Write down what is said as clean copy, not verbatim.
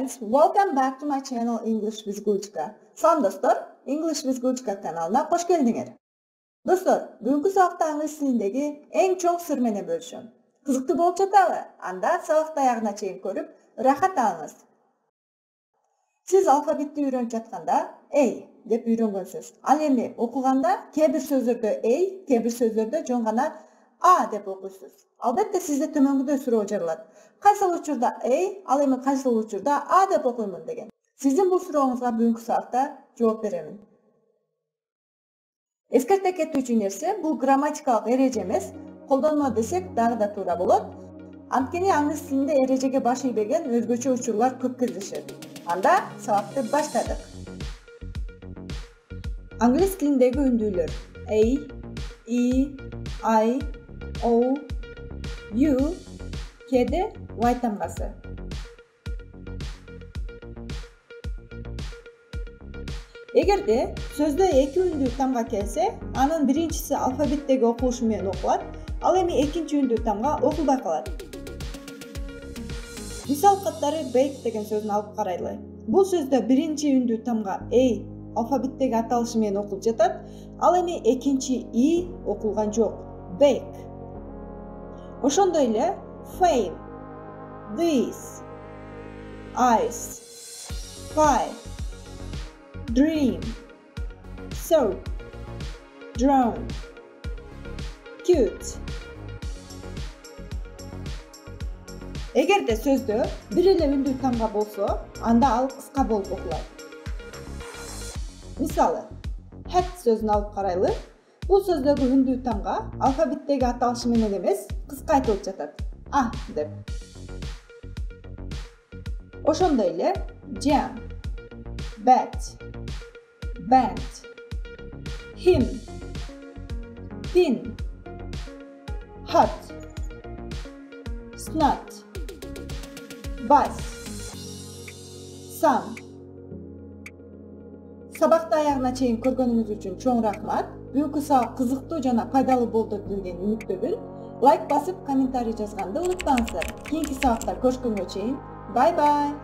friends, welcome back to my channel English with Gulchka. Salam dostlar, English with Gulchka kanalına hoş geldiniz. Dostlar, bugünkü sabakta ingliz tilindeki en çok sır menen bölüşüm. Kızıklı bolup жатабы? Анда sabakta ayağına çeyin көрүп, рахат алыңыз. Siz alfabetти үйрөнүп жатканда ey деп үйрөнгөнсүз. Ал эми окуганда кээ бир сөздөрдө ey, кээ бир сөздөрдө жөн гана a деп окуйсуз. Албетте сизде төмөнгүдө суроо жаралат. Кайсыл учурда ey, ал эми кайсыл учурда a деп окуймун деген. Сиздин бул сурооңузга бүгүнкү сабакта жооп беремин. Эскерте кетүүчү нерсе, бул грамматикалык эреже эмес, колдонмо десек дагы да туура болот. Анткени англис тилинде эрежеге баш ийбеген өзгөчө учурлар көп кездешет. Анда сабакты баштадык. Англис тилиндеги үндүүлөр a, e, I, o, u, кээде y тамгасы. Эгерде сөздө эки үндүү тамга келсе, анын биринчиси алфавиттеги окулушу менен окулат, ал эми экинчи үндүү тамга окулбай калат. Мисал каттары bake деген сөзүн алып карайлы. Бул сөздө биринчи үндүү тамга a алфавиттеги аталышы менен окулуп жатат, ал эми экинчи i окулган жок. Bake. Ошондой эле fame, this, ice, fire, dream, soap, drone, cute. Эгерде сөздө бир эле үндүү тамга болсо, анда ал кыска болуп окулат. Мисалы, hat сөзүн алып карайлы. Бул сөздөгү үндүү тамга алфавиттеги аталышы менен эмес, кыска айтылып жатат. А деп. Ошондой эле jam, bat, band, him, pin, hot, snot, bus, sun. Сабакты аягына чейин көргөнүңүз үчүн чоң рахмат. Бүгүнкү сабак кызыктуу жана пайдалуу болду деген үмүттөмүн. Лайк басып, комментарий жазганды унутпаңыздар. Кийинки сабакта көрүшкөнгө чейин бай бай.